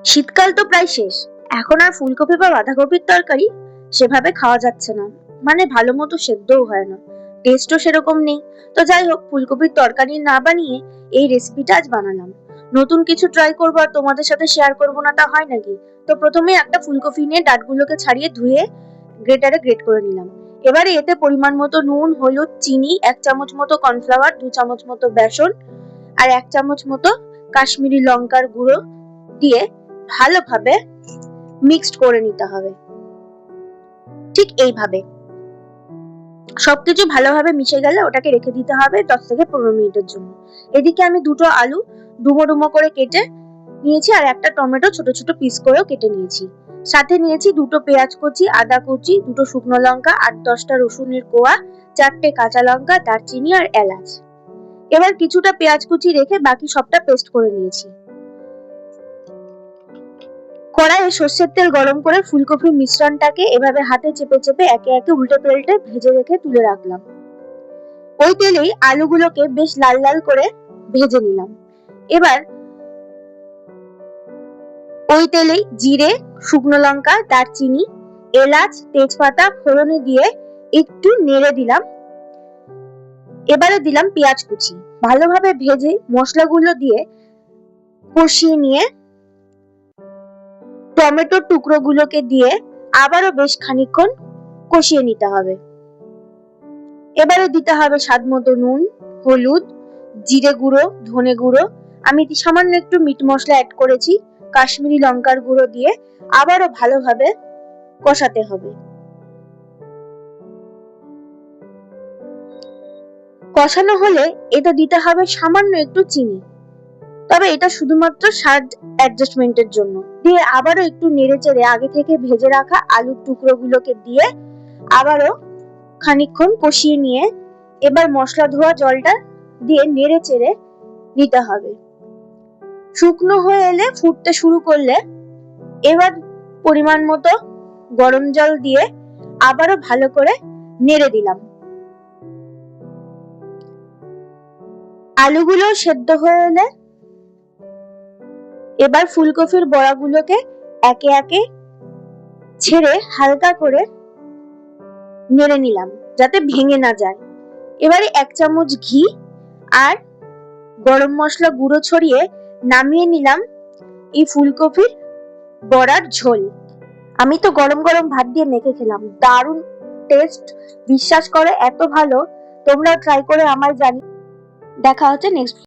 শীতকাল তো প্রায় শেষ, এখন আর ফুলকপি বা বাঁধাকপির তরকারি সেভাবে খাওয়া যাচ্ছে না, মানে ভালো মতো সেদ্ধও হয় না, টেস্টও সেরকম নেই। তো যাই হোক, ফুলকপির তরকারি না বানিয়ে এই রেসিপিটা আজ বানালাম। নতুন কিছু ট্রাই করবো আর তোমাদের সাথে শেয়ার করবো না, তা হয় নাকি? তো প্রথমে একটা ফুলকপি নিয়ে ডাঁটগুলোকে ছাড়িয়ে ধুয়ে গ্রেটারে গ্রেট করে নিলাম। এবারে এতে পরিমাণ মতো নুন, হলুদ, চিনি, 1 চামচ মতো কর্নফ্লাওয়ার, 2 চামচ মতো বেসন আর 1 চামচ মতো কাশ্মীরি লঙ্কার গুঁড়ো দিয়ে ভালোভাবে মিক্সড করে নিতে হবে। ঠিক এইভাবে সবকিছু ভালোভাবে মিশে গেলে ওটাকে রেখে দিতে হবে 10 থেকে 15 মিনিটের জন্য। এদিকে আমি দুটো আলু ডুমো ডুমো করে কেটে নিয়েছি আর একটা টমেটো ছোট ছোট পিস করেও কেটে নিয়েছি। সাথে নিয়েছি দুটো পেঁয়াজ কুচি, আদা কুচি, দুটো শুকনো লঙ্কা, 8-10টা রসুনের কোয়া, 4টে কাঁচা লঙ্কা, দারচিনি আর এলাচ। এবার কিছুটা পেঁয়াজ কুচি রেখে বাকি সবটা পেস্ট করে নিয়েছি। কড়াইয়ে সর্ষের তেল গরম করে ফুলকপির মিশ্রণটাকে এভাবে হাতে চেপে চেপে একে একে উল্টে পাল্টে ভেজে রেখে তুলে রাখলাম। ওই তেলেই আলুগুলোকে বেশ লাল লাল করে ভেজে নিলাম। এবার ওই তেলেই জিরে, শুকনো লঙ্কা, দারচিনি, এলাচ, তেজপাতা ফোড়নে দিয়ে একটু নেড়ে দিলাম। এবারে দিলাম পেঁয়াজ কুচি। ভালোভাবে ভেজে মশলাগুলো দিয়ে কষিয়ে নিয়ে টমেটোর টুকরোগুলোকে দিয়ে আবারও বেশ খানিকক্ষণ কষিয়ে নিতে হবে। এবারে দিতে হবে স্বাদ মতো নুন, হলুদ, জিরে গুঁড়ো, ধনে গুঁড়ো, আমি সামান্য একটু মিট মশলা অ্যাড করেছি, কাশ্মীরি লঙ্কার গুঁড়ো দিয়ে আবারও ভালোভাবে কষাতে হবে। কষানো হলে এটা দিতে হবে সামান্য একটু চিনি, তবে এটা শুধুমাত্র স্বাদ অ্যাডজাস্টমেন্টের জন্য। দিয়ে আবারও একটু নেড়ে চেড়ে আগে থেকে ভেজে রাখা আলুর টুকরোগুলোকে দিয়ে আবারও খানিকক্ষণ কষিয়ে নিয়ে এবার মশলা ধোয়া জলটা দিয়ে নেড়ে চেড়ে নিতে হবে। শুকনো হয়ে এলে ফুটতে শুরু করলে এবার পরিমাণ মতো গরম জল দিয়ে আবারও ভালো করে নেড়ে দিলাম। আলুগুলো সেদ্ধ হয়ে এলে এবার ফুলকপির বড়াগুলোকে একে একে ছেড়ে হালকা করে নেড়ে নিলাম যাতে ভেঙে না যায়। এবারে 1 চামচ ঘি আর গরম মশলা গুঁড়ো ছড়িয়ে নামিয়ে নিলাম এই ফুলকপির বড়ার ঝোল। আমি তো গরম গরম ভাত দিয়ে মেখে খেলাম, দারুণ টেস্ট, বিশ্বাস করো এত ভালো। তোমরা ট্রাই করে আমায় জানিও। দেখা হচ্ছে নেক্সট